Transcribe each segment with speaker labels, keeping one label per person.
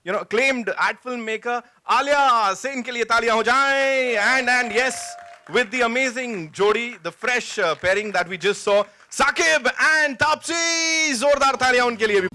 Speaker 1: acclaimed ad filmmaker Alia Sen ke liye taaliyan ho jaएं. And yes, with the amazing jodi, the fresh pairing that we just saw, Saqib and Taapsee. जोरदार तालियां उनके लिए भी.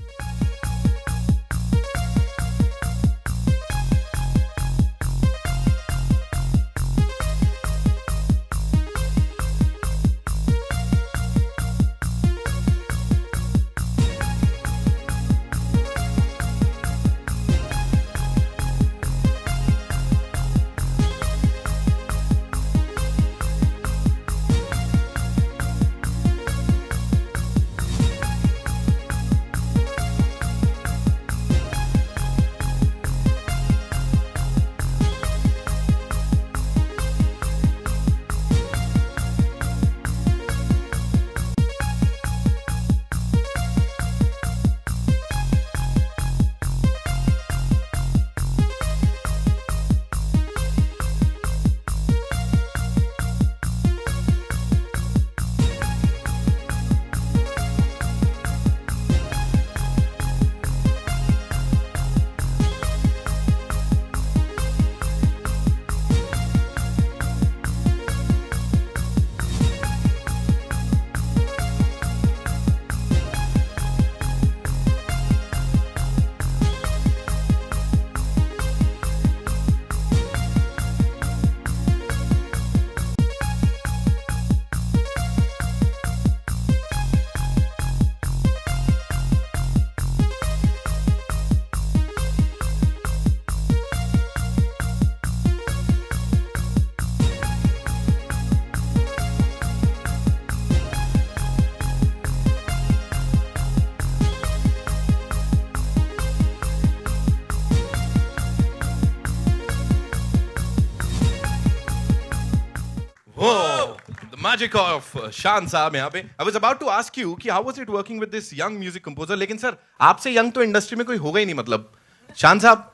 Speaker 1: Whoa, the magic of Shan साहब यहाँ पे. I was about to ask you कि how was it working with this young music composer, लेकिन सर आपसे young तो इंडस्ट्री में कोई होगा ही नहीं. मतलब शान साहब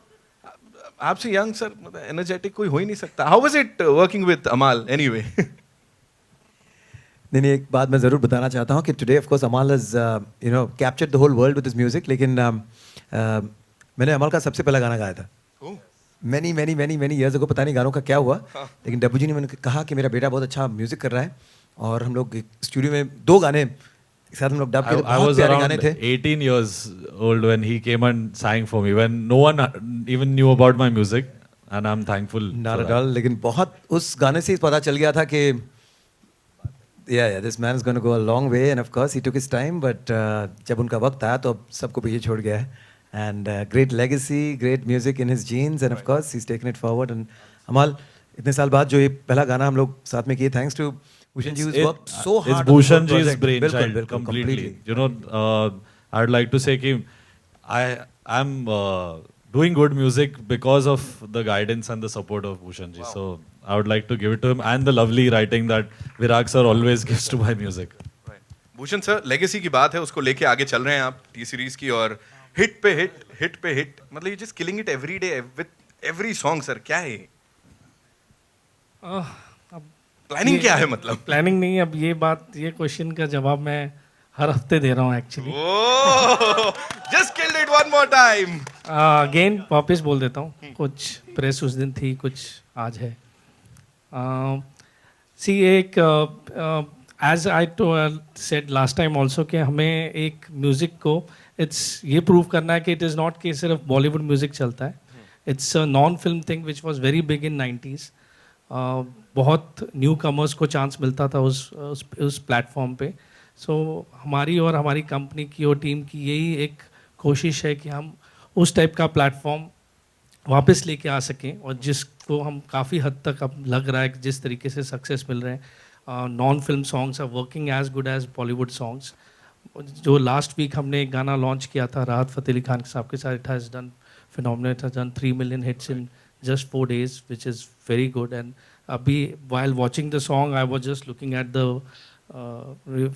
Speaker 1: आपसे young सर मतलब energetic कोई हो ही नहीं सकता. How was it working with Amal anyway?
Speaker 2: नहीं एक बात मैं ज़रूर बताना चाहता हूँ कि today of course Amal has captured the whole world with his music, लेकिन मैंने अमल का सबसे पहला गाना गाया था many years ago. पता नहीं गानों का क्या हुआ, लेकिन डब्बू जी ने मैंने कहा कि मेरा बेटा बहुत अच्छा म्यूजिक कर रहा है, और हम लोग स्टूडियो में 2 गाने एक साथ हम लोग डब किए. बहुत प्यारे गाने थे.
Speaker 3: 18 years old when he came and sang for me, when no one even knew about my music, and I'm thankful.
Speaker 2: Not at all. लेकिन बहुत उस गाने से पता चल गया था कि this man is going to go a long way, and of course he took his time, but जब उनका वक्त आया तो सबको पीछे छोड़ गया है. And great legacy, great music in his genes, and of course he's taken it forward. And Amal, इतने साल बाद जो ये पहला गाना हम लोग साथ में किए, thanks to Bhushan ji who's worked so hard.
Speaker 3: It's Bhushan ji's
Speaker 2: बिल्कुल,
Speaker 3: brainchild
Speaker 2: बिल्कुल,
Speaker 3: completely. You know, I'd like to say कि I'm doing good music because of the guidance and the support of Bhushan ji. Wow. So I would like to give it to him, and the lovely writing that Virag sir always gives to my music.
Speaker 1: Right. Bhushan sir legacy की बात है, उसको लेके आगे चल रहे हैं आप टी सीरीज की, और हिट पे हिट मतलब you just killing it every day with every song. Sir क्या है
Speaker 4: अब
Speaker 1: प्लानिंग क्या है? मतलब
Speaker 4: प्लानिंग नहीं, अब ये क्वेश्चन का जवाब मैं हर हफ्ते दे रहा हूँ actually.
Speaker 1: Just killed it one more time.
Speaker 4: Again वापस बोल देता हूँ, कुछ प्रेस उस दिन थी, कुछ आज है. सी एक as I said last time also कि हमें एक म्यूज़िक को ये प्रूव करना है कि इट इज़ नॉट कि सिर्फ बॉलीवुड म्यूज़िक चलता है. It's a non film thing which was very big in 90s. बहुत न्यू कमर्स को चांस मिलता था उस प्लेटफॉर्म पे. सो हमारी और हमारी कंपनी की और टीम की यही एक कोशिश है कि हम उस टाइप का प्लेटफॉर्म वापस लेके आ सकें, और जिसको हम काफ़ी हद तक अब लग रहा है कि जिस तरीके से सक्सेस मिल रहे हैं, non film songs are working as good as Bollywood songs. जो लास्ट वीक हमने एक गाना लॉन्च किया था राहत फ़तेह अली खान साहब के साथ, it has done phenomenal. It has done 3 million hits in just 4 days, which is very good. And while watching the song, I was just looking at the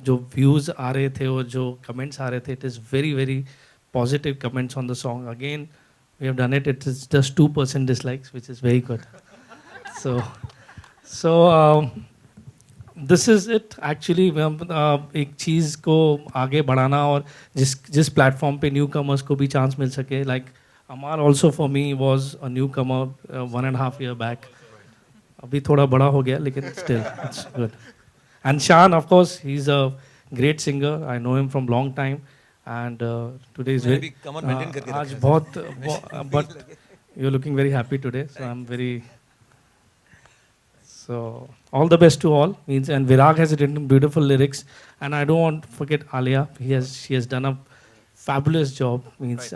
Speaker 4: जो views आ रहे थे और जो comments आ रहे थे. It is very positive comments on the song. Again, we have done it. It is just 2% dislikes, which is very good. So this is it. Actually, एक चीज़ को आगे बढ़ाना और जिस प्लेटफॉर्म पे न्यू कमर्स को भी चांस मिल सके, like Amar also for me was a newcomer 1.5 year back. अभी थोड़ा बड़ा हो गया लेकिन still it's good. And Shan, of course, he's a great singer. I know him from long time. And today is
Speaker 2: मैंने भी कमर maintain करके
Speaker 4: आज
Speaker 2: रखा है।
Speaker 4: बहुत but you're looking very happy today. So I'm very so all the best to all. Means and Virag has written beautiful lyrics. And I don't want to forget Alia. She has done a fabulous job. Means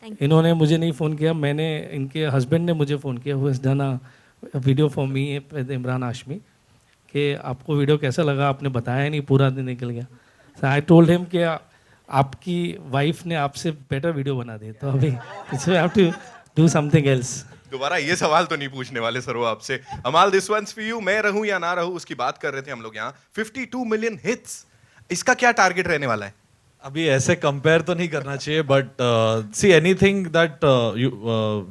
Speaker 4: इन्होंने मुझे नहीं phone किया, मैंने इनके husband ने मुझे phone किया, who has done a video for me with Imran Hashmi, कि आपको वीडियो कैसा लगा, आपने बताया नहीं, पूरा दिन निकल गया. सो आई टोल्ड हिम कि आपकी वाइफ ने आपसे बेटर वीडियो बना दी, तो अभी so have to do something else.
Speaker 1: दोबारा ये सवाल तो नहीं पूछने वाले सर वो आपसे. अमाल, दिस वंस फॉर यू. मैं रहूं या ना रहूं उसकी बात कर रहे थे हम लोग यहाँ. 52 मिलियन हिट्स, इसका क्या टारगेट रहने वाला है?
Speaker 3: अभी ऐसे कंपेयर तो नहीं करना चाहिए, but see anything that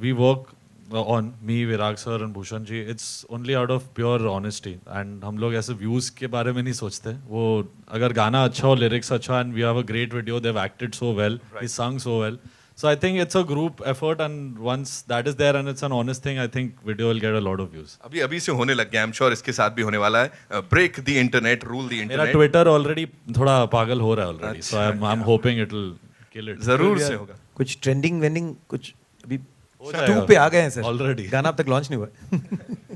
Speaker 3: we work on, me, Virag sir and Bhushan ji, it's only out of pure honesty. And हम लोग ऐसे व्यूज के बारे में नहीं सोचते. वो अगर गाना अच्छा हो, लिरिक्स अच्छा, and we have a great video, they have acted so well, he sung so well. So I think it's a group effort, and once that is there and it's an honest thing, I think video will get a lot of views.
Speaker 1: अभी से होने लग गया. I'm sure इसके साथ भी होने वाला है. Break the internet, rule the
Speaker 3: मेरा
Speaker 1: internet.
Speaker 3: Twitter already थोड़ा पागल हो रहा है already, so I'm hoping it will kill it.
Speaker 1: जरूर से होगा.
Speaker 2: कुछ ट्रेंडिंग वेंडिंग कुछ अभी
Speaker 3: हो जाएगा.
Speaker 2: 2 पे आ गए हैं सर
Speaker 3: Already.
Speaker 2: गाना अब तक लॉन्च नहीं हुआ.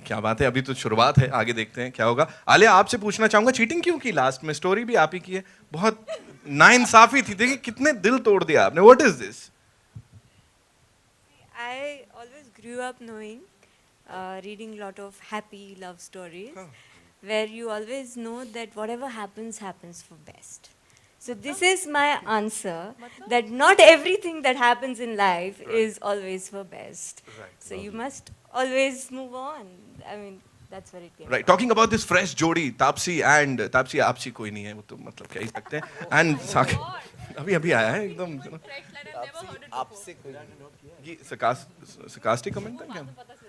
Speaker 1: क्या बात है, अभी तो शुरुआत है, आगे देखते हैं क्या होगा. आलिया, आपसे पूछना चाहूंगा, चीटिंग क्यों की लास्ट में? स्टोरी भी आप ही की है, बहुत नाइंसाफी थी. देखिए कितने दिल तोड़ दिया आपने. What is this?
Speaker 5: I always grew up knowing, reading a lot of happy love stories, where you always know that whatever happens, happens for best. So this is my answer, that not everything that happens in life is always for best. So you must always move on. I mean, that's where it came.
Speaker 1: Right, talking about this fresh जोड़ी, Taapsee and Taapsee आपसी कोई नहीं है, वो तो मतलब क्या ही सकते हैं. And साकिब अभी आया है एकदम.
Speaker 2: आपसे
Speaker 1: ये sarcastic comment था क्या?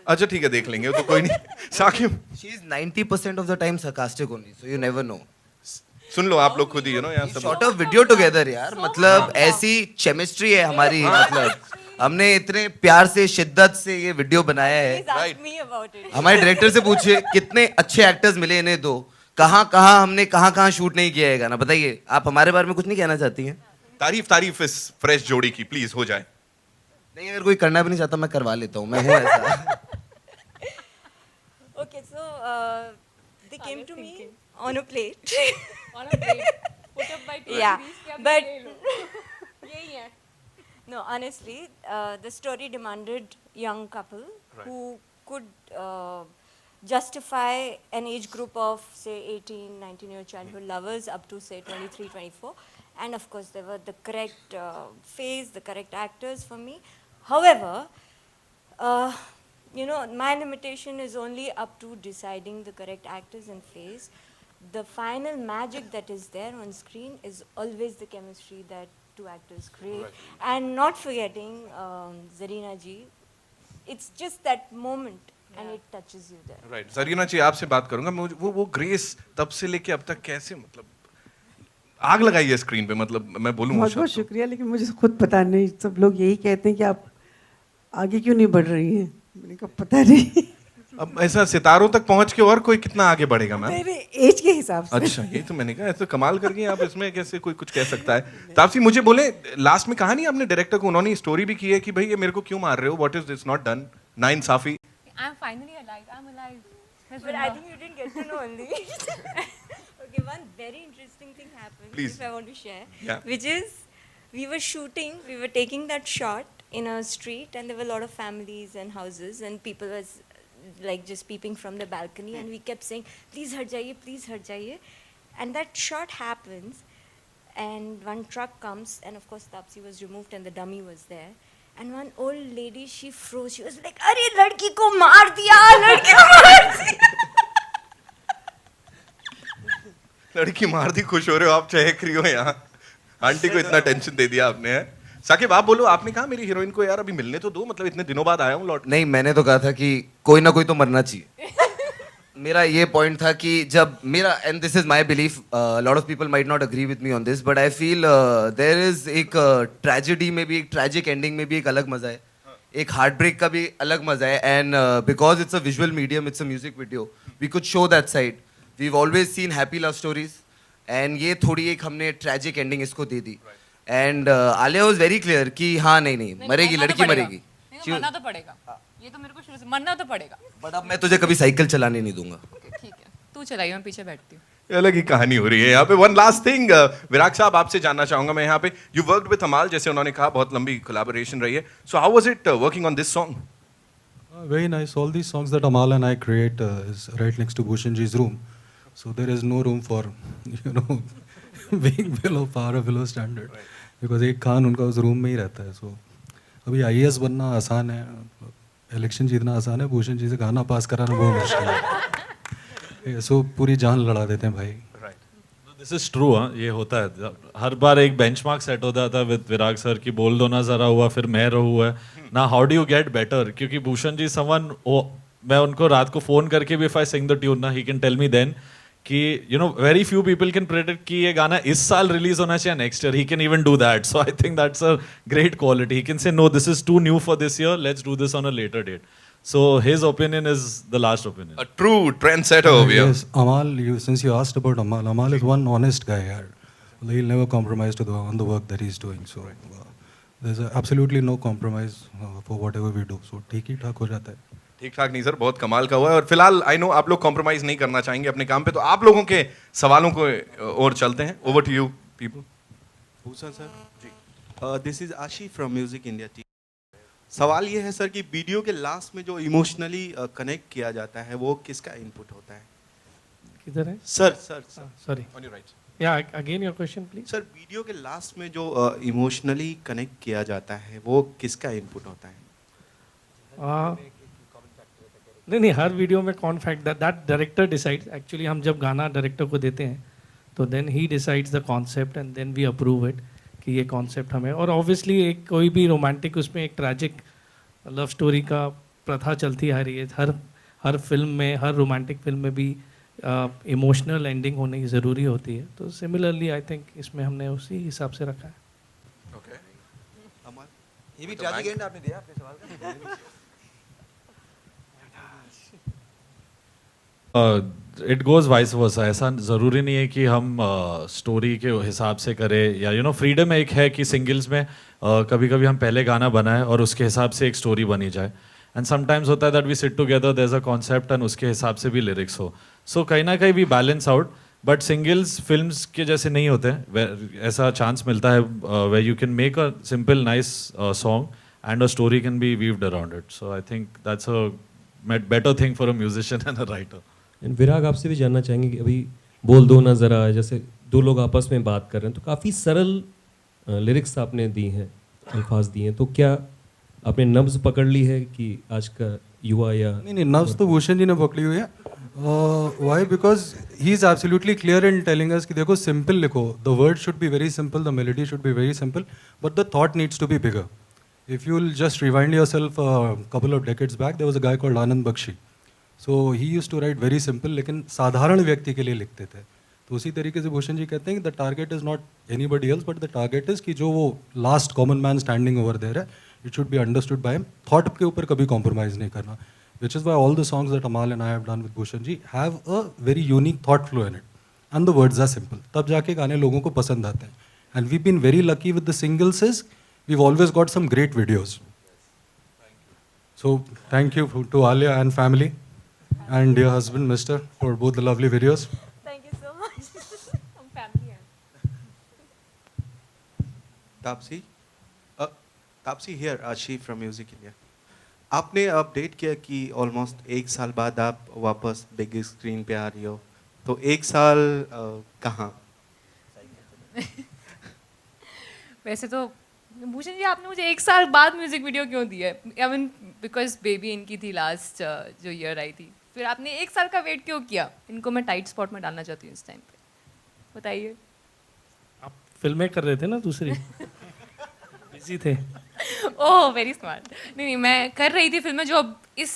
Speaker 1: अच्छा ठीक है, देख लेंगे, वो तो कोई नहीं. Saqib,
Speaker 6: She is 90% of the time sarcastic only, so you never know.
Speaker 1: सुन लो आप लोग खुद ही, you know, यहाँ सब.
Speaker 6: Short of video together यार, मतलब ऐसी chemistry है हमारी, मतलब हमने इतने प्यार से, शिद्दत से ये वीडियो बनाया है.
Speaker 5: Please ask me about it.
Speaker 6: हमारे डायरेक्टर से पूछिए कितने अच्छे एक्टर्स मिले इन्हें दो. कहाँ हमने कहाँ शूट नहीं किया है गाना. बताइए, आप हमारे बारे में कुछ नहीं कहना चाहती हैं?
Speaker 1: तारीफ इस फ्रेश जोड़ी की प्लीज हो जाए.
Speaker 6: नहीं, अगर कोई करना भी नहीं चाहता मैं करवा लेता हूँ, मैं हूँ ऐसा.
Speaker 5: Okay, so they came to me on a plate.
Speaker 7: On a plate, put up by two
Speaker 5: Yeah,
Speaker 7: rupees, क्या
Speaker 5: but
Speaker 7: ले लो. यही है.
Speaker 5: no, honestly, the story demanded young couple who could justify an age group of say 18, 19-year childhood lovers up to say 23, 24. And of course, they were the correct phase, the correct actors for me. However, you know, my limitation is only up to deciding the correct actors and phase. The final magic that is there on screen is always the chemistry that two actors create. And not forgetting Zarina ji, it's just that moment and it touches you there.
Speaker 1: Right, Zarina ji आपसे बात करूंगा. वो grace तब से लेके अब तक कैसे, मतलब आग लगाई है स्क्रीन पे, मतलब मैं बोलूँ
Speaker 8: बहुत बहुत शुक्रिया, लेकिन मुझे खुद पता नहीं. सब लोग यही कहते हैं कि आप आगे क्यों नहीं बढ़ रही हैं. मैंने कहा पता नहीं.
Speaker 1: अब ऐसा सितारों तक पहुंच के और कोई कितना आगे बढ़ेगा मैम?
Speaker 8: मेरे एज के हिसाब से.
Speaker 1: अच्छा, ये तो मैंने कहा, ऐसा कमाल कर गई आप. इसमें कैसे कोई कुछ कह सकता है? तापसी, मुझे बोले लास्ट में कहा नहीं आपने डायरेक्टर को, उन्होंने स्टोरी भी की है कि भाई ये मेरे को क्यों मार रहे हो, what is this not done. नाइंसाफी.
Speaker 7: I'm finally alive. I'm alive.
Speaker 5: But I think you didn't get to know only. Okay, one very interesting thing happened,
Speaker 1: Please.
Speaker 5: if I want to share,
Speaker 1: Yeah.
Speaker 5: which is we were taking that shot in a street, and there were a lot of families and houses, and people was like just peeping from the balcony, and we kept saying, please hurt jaiye. And that shot happens, and one truck comes, and of course Tapsi was removed and the dummy was there. And one old lady, she froze. She was like, "अरे लड़की को मार दिया, लड़की को मार दिया."
Speaker 1: लड़की मार दी, खुश हो रहे हो आप, चहक रही हो यहाँ. आंटी को इतना टेंशन दे दिया आपने. है साकिब, आप बोलो. आपने कहा मेरी हीरोइन को यार अभी मिलने तो दो, मतलब इतने दिनों बाद आया हूँ लौट.
Speaker 6: नहीं, मैंने तो कहा था कि कोई ना कोई तो मरना चाहिए. मेरा ये पॉइंट था कि जब मेरा, and this is my belief, lot of people might not agree with me on this, but I feel there is एक ट्रेजेडी में भी, एक ट्रैजिक एंडिंग में भी एक अलग मजा है. एक हार्ट ब्रेक का भी अलग मजा है and because it's a visual medium, it's a music video, we could show that side. We always seen happy love stories and ये थोड़ी एक हमने ट्रेजिक एंडिंग इसको दे दी. And Alia was very clear कि हाँ नहीं मरेगी,
Speaker 7: मरना तो
Speaker 6: लड़की
Speaker 7: पड़ेगा।
Speaker 6: मरेगी.
Speaker 7: नहीं, मरना तो पड़ेगा, ये तो मेरे को शुरू से मरना तो पड़ेगा.
Speaker 6: बट अब मैं तुझे कभी साइकिल चलाने नहीं दूंगा.
Speaker 7: ठीक है, तू चलाइए, मैं पीछे बैठती हूँ.
Speaker 1: ये अलग ही कहानी हो रही है यहाँ पे. वन लास्ट थिंग विराग साहब, आपसे जानना चाहूंगा मैं यहाँ पे, यू वर्कड विद अमाल, जैसे उन्होंने कहा बहुत लंबी कोलैबोरेशन रही है. So how was it working on this song?
Speaker 9: Very nice. All these songs that Amal and I create is right next to Bhushan Ji's room. So there is no room for, being below par or below standard. Because एक खान उनका उस room में ही रहता है. So अभी IAS बनना आसान है, इलेक्शन जीतना आसान है, भूषण जी से गाना पास कराना बहुत मुश्किल है. So पूरी जान लड़ा देते हैं भाई.
Speaker 3: This is true. हाँ, ये होता है हर बार. एक बेंचमार्क सेट होता था विद विराग सर की बोल दो ना जरा हुआ, फिर मैं रहूँ है ना. How do you get better? क्योंकि भूषण जी समवन, मैं उनको रात को फोन करके भी if I sing the tune ना, he can tell me then कि very few people can predict कि ये गाना इस साल रिलीज होना चाहिए, next year. He can even do that. So I think that's a great quality. He can say no this is too new for this year, let's do this on a later date. So his opinion is the last opinion.
Speaker 1: A true trendsetter over here.
Speaker 9: Yes, Amal, since you asked about Amal, Amal is one honest guy here. He'll never compromise on the work that he's doing. So there's absolutely no compromise for whatever we do. So ठीक ही ठाक हो जाता है.
Speaker 1: ठीक ठाक नहीं sir, बहुत कमाल का हुआ है. और फिलहाल आई नो आप लोग कॉम्प्रोमाइज नहीं करना चाहेंगे अपने काम पे, तो आप लोगों के सवालों को और चलते हैं. Over to you people.
Speaker 10: Bhushan sir ji, this is Ashi from music India team. सवाल ये है सर कि वीडियो के लास्ट में जो इमोशनली कनेक्ट किया जाता है वो किसका इनपुट होता है?
Speaker 4: किधर है?
Speaker 10: Sir sir sir
Speaker 4: sorry,
Speaker 1: on your right.
Speaker 4: या again your question please.
Speaker 10: Sir, video के लास्ट में जो इमोशनली कनेक्ट किया जाता है वो किसका इनपुट होता है?
Speaker 4: नहीं, हर वीडियो में कौन fact that director decides. Actually हम जब गाना डायरेक्टर को देते हैं तो देन ही decides the concept and then we approve it कि ये कॉन्सेप्ट हमें. और ऑब्वियसली एक कोई भी रोमांटिक, उसमें एक ट्रैजिक लव स्टोरी का प्रथा चलती आ रही है. हर फिल्म में, हर रोमांटिक फिल्म में भी इमोशनल एंडिंग होने की ज़रूरी होती है. तो सिमिलरली आई थिंक इसमें हमने उसी हिसाब से रखा है.
Speaker 1: ओके.
Speaker 10: अमल,
Speaker 2: ये भी ट्रैजिक एंड आपने दिया आपके सवाल का.
Speaker 3: It goes vice versa. ऐसा ज़रूरी नहीं है कि हम स्टोरी के हिसाब से करें, या फ्रीडम एक है कि सिंगल्स में कभी कभी हम पहले गाना बनाएं और उसके हिसाब से एक स्टोरी बनी जाए. एंड समटाइम्स होता है that we sit together, there is a concept and उसके हिसाब से भी लिरिक्स हो. सो कहीं ना कहीं भी balance out. But singles films के जैसे नहीं होते हैं. ऐसा चांस मिलता है way you can make a simple nice song and a story can be weaved around it. So I think that's a better thing for a musician and a writer.
Speaker 11: Virag, आपसे भी जानना चाहेंगे कि अभी बोल दो ना ज़रा, जैसे दो लोग आपस में बात कर रहे हैं तो काफ़ी सरल लिरिक्स आपने दी हैं, अल्फाज दिए हैं. तो क्या आपने नब्ज पकड़ ली है कि आज का युवा या
Speaker 9: नहीं, नब्ज तो भूषण जी ने पकड़ी हुई है. Why? Because he is absolutely clear in telling us कि देखो सिंपल लिखो, the word should be very simple, the melody should be very simple, but the thought needs to be bigger. If you will just rewind yourself couple of decades back, there was a guy called Anand Bakshi. So he used to write very simple, लेकिन साधारण व्यक्ति के लिए लिखते थे. तो उसी तरीके से भूषण जी कहते हैं कि the target is not anybody else, but the target is कि जो वो last common man standing over there है, it should be understood by him. Thought के ऊपर कभी कॉम्प्रोमाइज नहीं करना. Which is why all the songs that Amaal and I have done with Bhushan ji have a very unique thought flow in it and the words are simple. तब जाके गाने लोगों को पसंद आते हैं. And we been very lucky with the singles is we've always got some great videos. So thank you to Alia and family and dear husband Mr. for both the lovely videos.
Speaker 5: Thank you so much.
Speaker 7: हम family हैं.
Speaker 10: Taapsee, Taapsee here, आशी from music India. आपने update किया कि almost 1 साल बाद आप वापस बिग स्क्रीन पे आ रही हो, तो 1 साल कहाँ?
Speaker 7: वैसे तो भूषण जी, आपने मुझे 1 साल बाद म्यूजिक वीडियो क्यों दिया है? आई मीन बिकॉज बेबी इनकी थी लास्ट जो ईयर आई थी. फिर आपने 1 साल का वेट क्यों किया? इनको मैं टाइट स्पॉट में डालना चाहती हूँ इस टाइम पे. बताइए.
Speaker 4: आप फिल्में कर रहे थे ना दूसरी. बिजी थे.
Speaker 7: Oh very smart. नहीं, मैं कर रही थी फिल्में जो अब इस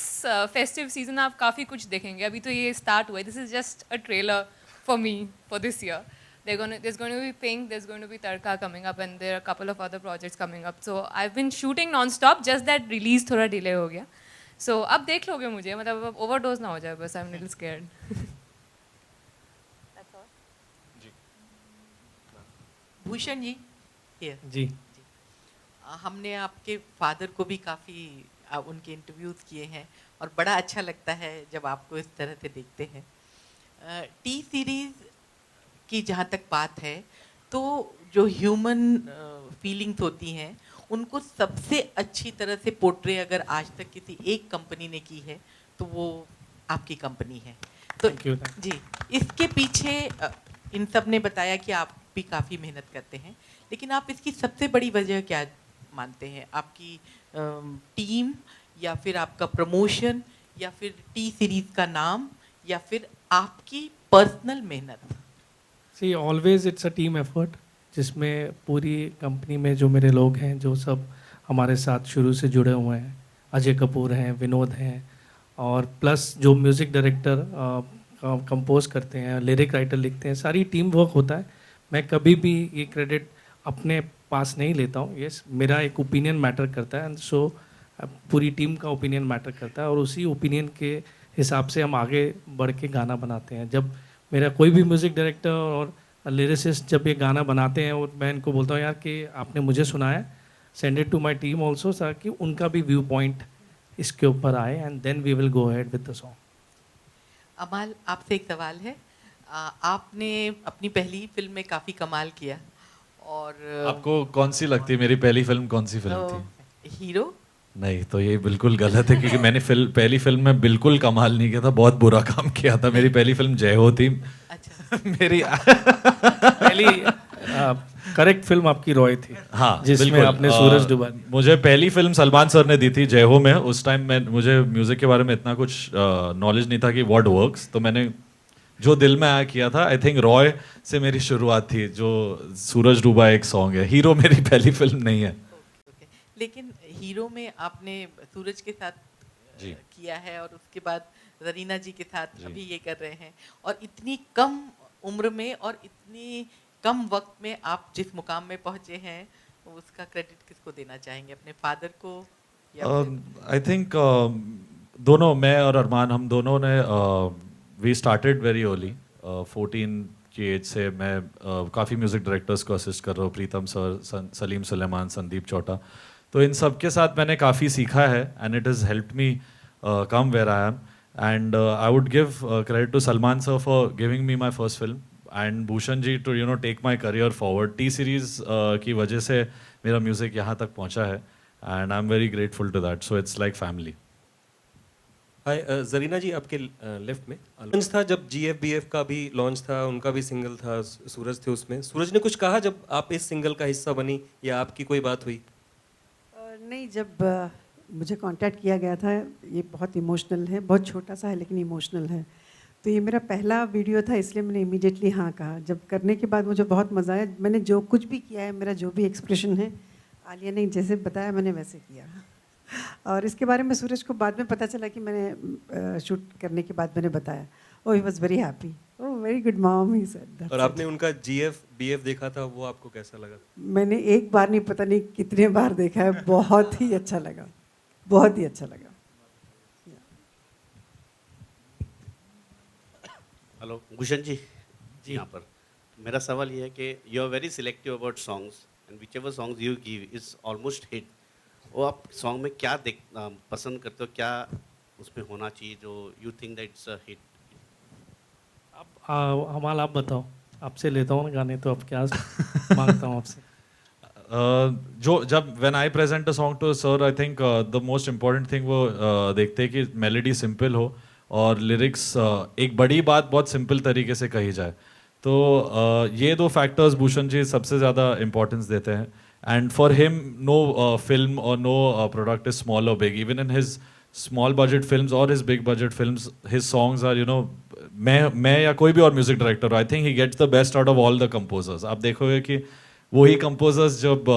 Speaker 7: फेस्टिव सीजन आप काफ़ी कुछ देखेंगे. अभी तो ये स्टार्ट हुआ है. This is just a trailer for me for this year. there's going to be Pink, there's going to be Tarka coming up, and there are a couple of other projects coming up. So I've been shooting non-stop, just that release थोड़ा delay हो गया. So अब देख लोगे मुझे, मतलब अब overdose ना हो जाए बस. I'm a little scared.
Speaker 12: Bhushan ji, here.
Speaker 4: जी.
Speaker 12: हमने आपके फादर को भी काफ़ी उनके इंटरव्यूज़ किए हैं और बड़ा अच्छा लगता है जब आपको इस तरह से देखते हैं. टी सीरीज़ की जहाँ तक बात है तो जो ह्यूमन फीलिंग्स होती हैं उनको सबसे अच्छी तरह से पोर्ट्रे अगर आज तक किसी एक कंपनी ने की है तो वो आपकी कंपनी है. तो
Speaker 4: Thank you.
Speaker 12: जी, इसके पीछे इन सब ने बताया कि आप भी काफ़ी मेहनत करते हैं, लेकिन आप इसकी सबसे बड़ी वजह क्या मानते हैं? आपकी टीम, या फिर आपका प्रमोशन, या फिर टी सीरीज़ का नाम, या फिर आपकी पर्सनल मेहनत?
Speaker 4: See always it's a team effort, जिसमें पूरी कंपनी में जो मेरे लोग हैं, जो सब हमारे साथ शुरू से जुड़े हुए हैं, अजय कपूर हैं, विनोद हैं, और प्लस जो म्यूज़िक डायरेक्टर कंपोज करते हैं, लिरिक राइटर लिखते हैं, सारी टीम वर्क होता है. मैं कभी भी ये क्रेडिट अपने पास नहीं लेता हूँ. यस, मेरा एक ओपिनियन मैटर करता है, एंड सो पूरी टीम का ओपिनियन मैटर करता है, और उसी ओपिनियन के हिसाब से हम आगे बढ़ के गाना बनाते हैं. जब मेरा कोई भी म्यूज़िक डायरेक्टर और लिरिसिस्ट जब ये गाना बनाते हैं, और मैं इनको बोलता हूँ यार कि आपने मुझे सुनाया, send it to my team also, ताकि उनका भी व्यू पॉइंट इसके ऊपर आए, and then we will go ahead with the song.
Speaker 12: Amaal, आपसे एक सवाल है. आपने अपनी पहली फिल्म में काफ़ी कमाल किया, और
Speaker 3: आपको कौन सी लगती है मेरी पहली फिल्म कौन सी फिल्म थी?
Speaker 12: हीरो?
Speaker 3: नहीं, तो ये बिल्कुल गलत है क्योंकि मैंने पहली फिल्म में बिल्कुल कमाल नहीं किया था, बहुत बुरा काम किया था. मेरी पहली फिल्म जय हो थी.
Speaker 12: अच्छा.
Speaker 3: मेरी
Speaker 4: पहली करेक्ट फिल्म आपकी रॉय थी.
Speaker 3: हाँ,
Speaker 4: जिसमें
Speaker 3: बिल्कुल.
Speaker 4: आपने सूरज डुबा दी.
Speaker 3: मुझे पहली फिल्म सलमान सर ने दी थी जय हो में. उस टाइम मुझे म्यूजिक के बारे में इतना कुछ नॉलेज नहीं था कि व्हाट वर्क्स, तो मैंने जो दिल में आया किया था. आई थिंक रॉय से मेरी शुरुआत थी, जो सूरज डूबा एक सॉन्ग है. हीरो मेरी पहली फिल्म नहीं है.
Speaker 12: लेकिन हीरो में आपने सूरज के साथ किया है, और उसके बाद जरीना जी के साथ अभी ये कर रहे हैं, और इतनी कम उम्र में और इतनी कम वक्त में आप जिस मुकाम में पहुंचे हैं, उसका क्रेडिट किसको देना चाहेंगे? अपने फादर को या
Speaker 3: आई थिंक दोनों, मैं और अरमान, हम दोनों ने वी स्टार्टेड वेरी अर्ली. 14 की एज से मैं काफ़ी म्यूज़िक डायरेक्टर्स को असिस्ट कर रहा हूँ. प्रीतम सर, सलीम सुलेमान, संदीप चौटा. तो इन सब के साथ मैंने काफ़ी सीखा है, and it has helped me come where I am. And I would give credit to Salman sir for giving me my first film, and Bhushan ji to take my career forward. T Series की वजह से मेरा म्यूज़िक यहाँ तक पहुँचा है, and I am very grateful to that. So it's like family.
Speaker 11: Hi, Zarina ji, आपके left में लॉन्च था जब GFBF का भी लॉन्च था, उनका भी सिंगल था, सूरज थे उसमें. सूरज ने कुछ कहा जब आप इस सिंगल का हिस्सा बनी, या आपकी कोई बात हुई?
Speaker 8: नहीं, जब मुझे कांटेक्ट किया गया था, ये बहुत इमोशनल है, बहुत छोटा सा है लेकिन इमोशनल है, तो ये मेरा पहला वीडियो था, इसलिए मैंने इमीडिएटली हाँ कहा. जब करने के बाद मुझे बहुत मज़ा आया. मैंने जो कुछ भी किया है, मेरा जो भी एक्सप्रेशन है, आलिया ने जैसे बताया मैंने वैसे किया. और इसके बारे में सूरज को बाद में पता चला कि मैंने शूट करने के बाद मैंने बताया. Oh, he was very happy. Oh, very good mom, he said.
Speaker 11: और आपने उनका GFBF देखा था, वो आपको कैसा लगा?
Speaker 8: मैंने एक बार नहीं, पता नहीं कितने बार देखा है. बहुत ही अच्छा लगा, बहुत ही अच्छा लगा.
Speaker 13: हेलो भूषण जी, यहाँ पर मेरा सवाल ये है कि you are very selective about songs, and whichever songs you give is almost hit. वो आप सॉन्ग में क्या पसंद करते हो, क्या उसमें होना चाहिए जो you think that it's a hit?
Speaker 4: हमाल, आप बताओ. आपसे लेता हूँ ना गाने, तो अब क्या मांगता हूँ आपसे.
Speaker 3: जो जब when I present a song to sir, I think the most important thing वो देखते हैं कि मेलोडी सिंपल हो और लिरिक्स एक बड़ी बात बहुत सिंपल तरीके से कही जाए. तो ये दो फैक्टर्स भूषण जी सबसे ज़्यादा इम्पोर्टेंस देते हैं. And for him no film or no product is small or big. Even in his small budget films or his big budget films, his songs are मैं या कोई भी और music director, I think he gets the best out of all the composers. आप देखोगे कि वही composers जब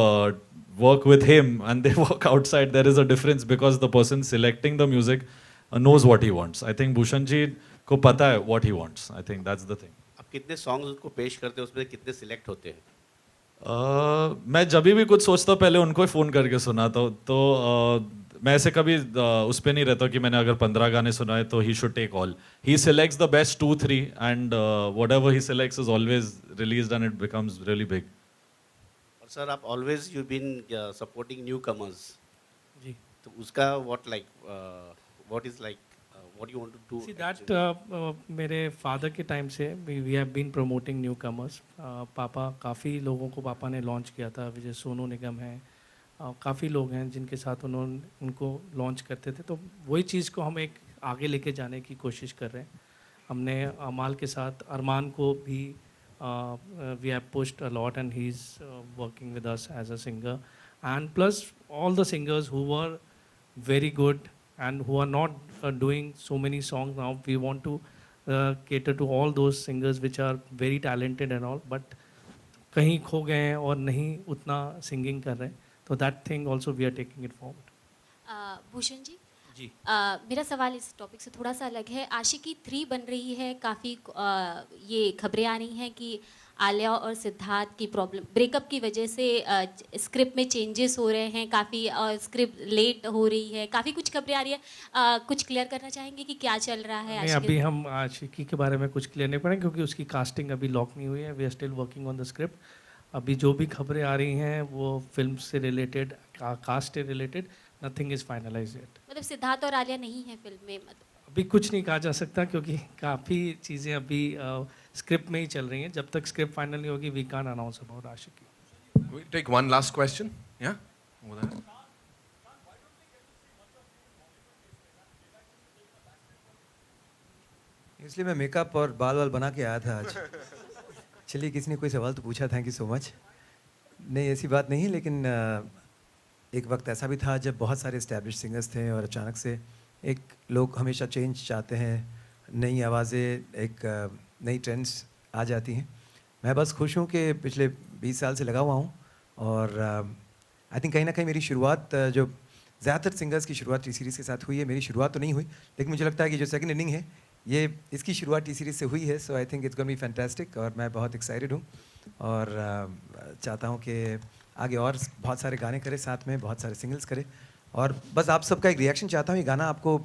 Speaker 3: work with him and they work outside, there is a difference because the person selecting the music knows what he wants. I think Bhushan ji को पता है what he wants. I think that's the thing.
Speaker 13: कितने songs उनको पेश करते हैं, उसमें कितने सिलेक्ट होते हैं?
Speaker 3: मैं जब भी कुछ सोचता हूँ पहले उनको ही फ़ोन करके सुनाता हूँ, तो मैं ऐसे कभी उस पर नहीं रहता कि मैंने अगर 15 गाने सुनाए तो he should take all. He selects the best 2-3 and whatever he selects is always released and it becomes really big.
Speaker 13: और सर आप always you been supporting newcomers,
Speaker 4: जी.
Speaker 13: तो उसका what is like what you want to do?
Speaker 4: See that मेरे father के time से we have been promoting newcomers. पापा काफ़ी लोगों को पापा ने लॉन्च किया था, जैसे सोनू निगम है, काफ़ी लोग हैं जिनके साथ उनको लॉन्च करते थे. तो वही चीज़ को हम एक आगे लेके जाने की कोशिश कर रहे हैं. हमने अमाल के साथ अरमान को भी we have pushed a lot and he is working with us as a singer, and plus all the singers who were very good and who are not doing so many songs now. We want to cater to all those singers which are very talented and all, but कहीं खो गए हैं और नहीं उतना singing कर रहे हैं. तो that thing also we are taking it forward.
Speaker 14: Bhushan ji,
Speaker 4: जी.
Speaker 14: मेरा सवाल इस टॉपिक से थोड़ा सा अलग है. आशिकी 3 बन रही है, काफ़ी ये खबरें आ रही हैं कि आलिया और सिद्धार्थ की प्रॉब्लम ब्रेकअप की वजह से स्क्रिप्ट में चेंजेस हो रहे हैं, काफ़ी स्क्रिप्ट लेट हो रही है, काफ़ी कुछ खबरें आ रही है. कुछ क्लियर करना चाहेंगे कि क्या चल रहा है?
Speaker 4: नहीं, अभी हम आशिकी के बारे में कुछ क्लियर नहीं करेंगे क्योंकि उसकी कास्टिंग अभी लॉक नहीं हुई है. We are still working on the script. अभी जो भी खबरें आ रही हैं वो फिल्म से रिलेटेड, कास्ट से related, nothing is finalize yet.
Speaker 14: मतलब सिद्धार्थ और आलिया नहीं है फिल्म में?
Speaker 4: अभी कुछ नहीं कहा जा सकता क्योंकि काफ़ी चीज़ें अभी स्क्रिप्ट में ही चल रही हैं. जब तक स्क्रिप्ट फाइनल नहीं होगी we can't announce about Aashiqui.
Speaker 1: We'll take one last question. Yeah? Over there.
Speaker 2: इसलिए मैं मेकअप और बाल वाल बना के आया था आज. चलिए, किसी ने कोई सवाल तो पूछा, थैंक यू सो मच. नहीं, ऐसी बात नहीं है, लेकिन एक वक्त ऐसा भी था जब बहुत सारे एस्टैब्लिश सिंगर्स थे और अचानक से एक लोग हमेशा चेंज चाहते हैं, नई आवाज़ें, एक नई ट्रेंड्स आ जाती हैं. मैं बस खुश हूँ कि पिछले 20 साल से लगा हुआ हूँ और आई थिंक कहीं ना कहीं मेरी शुरुआत जो ज़्यादातर सिंगर्स की शुरुआत टी सीरीज़ के साथ हुई है, मेरी शुरुआत तो नहीं हुई, लेकिन मुझे लगता है कि जो सेकंड इनिंग है ये इसकी शुरुआत टी सीरीज़ से हुई है. So I think it's gonna be fantastic और मैं बहुत एक्साइटेड हूँ और चाहता हूँ कि आगे और बहुत सारे गाने करें, साथ में बहुत सारे सिंगल्स करें. और बस आप सबका एक रिएक्शन चाहता हूँ. ये गाना आपको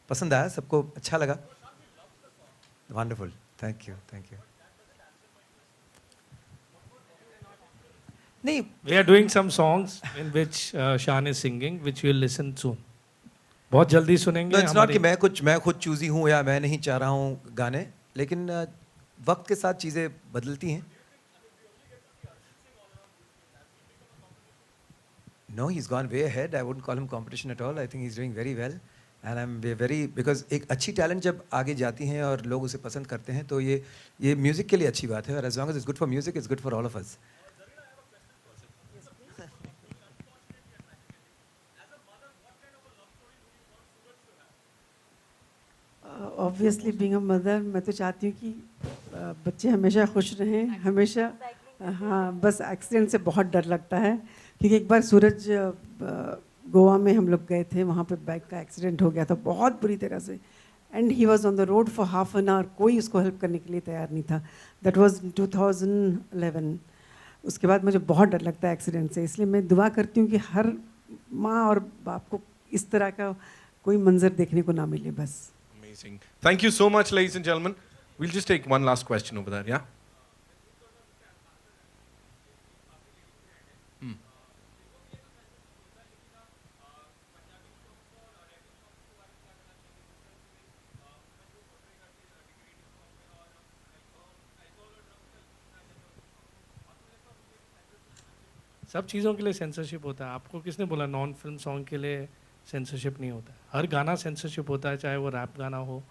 Speaker 2: पसंद आया, सबको अच्छा लगा? Wonderful, thank you, thank you. नहीं,
Speaker 4: we are doing some songs in which Shaan is singing which you will listen soon. बहुत जल्दी सुनेंगे.
Speaker 2: इट्स नॉट कि मैं खुद चूजी हूँ या मैं नहीं चाह रहा हूँ गाने, लेकिन वक्त के साथ चीज़ें बदलती हैं. No, he's gone way ahead. I wouldn't call him competition at all. I think he's doing very well. And I'm very, because एक अच्छी टैलेंट जब आगे जाती हैं और लोग उसे पसंद करते हैं तो ये म्यूज़िक के लिए अच्छी बात है. और as long as it's good for music, it's good for all of us.
Speaker 8: Obviously being a mother, मैं तो चाहती हूँ कि बच्चे हमेशा खुश रहें, हमेशा. हाँ, बस एक्सीडेंट से बहुत डर लगता है क्योंकि एक बार सूरज गोवा में हम लोग गए थे, वहाँ पे बाइक का एक्सीडेंट हो गया था बहुत बुरी तरह से, and he was on the road for half an hour. कोई उसको हेल्प करने के लिए तैयार नहीं था. That was 2011. उसके बाद मुझे बहुत डर लगता है एक्सीडेंट से, इसलिए मैं दुआ करती हूँ कि हर माँ और बाप को इस तरह का कोई मंजर देखने को ना मिले. बस.
Speaker 1: Amazing. Thank you so much, ladies and gentlemen. We'll just take one last question over there, yeah?
Speaker 4: सब चीज़ों के लिए सेंसरशिप होता है. आपको किसने बोला नॉन फिल्म सॉन्ग के लिए सेंसरशिप नहीं होता? हर गाना सेंसरशिप होता है, चाहे वो रैप गाना हो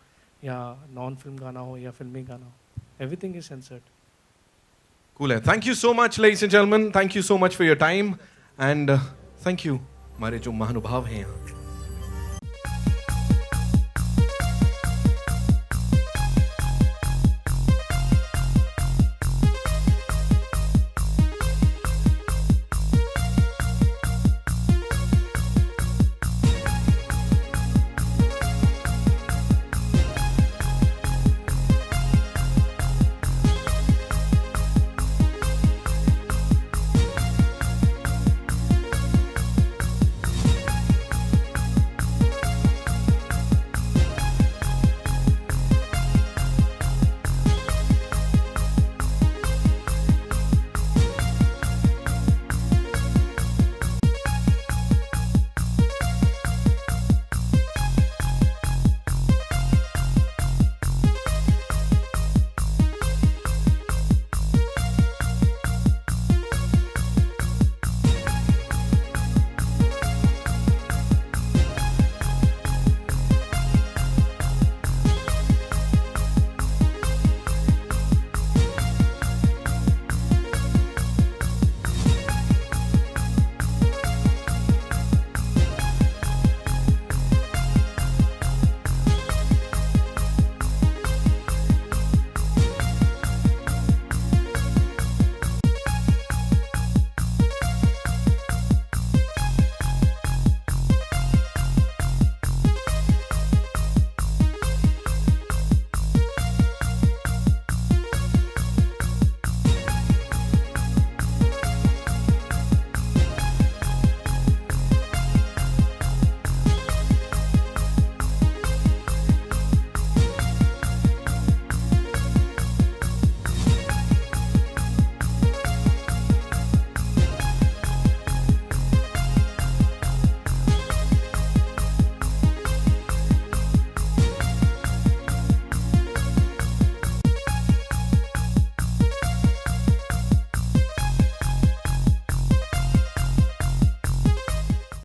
Speaker 4: या नॉन फिल्म गाना हो या फिल्मी गाना हो. Everything is censored.
Speaker 1: Cool है. Thank you so much, ladies and gentlemen. Thank you so much for your time and thank you हमारे जो महानुभाव हैं यहाँ.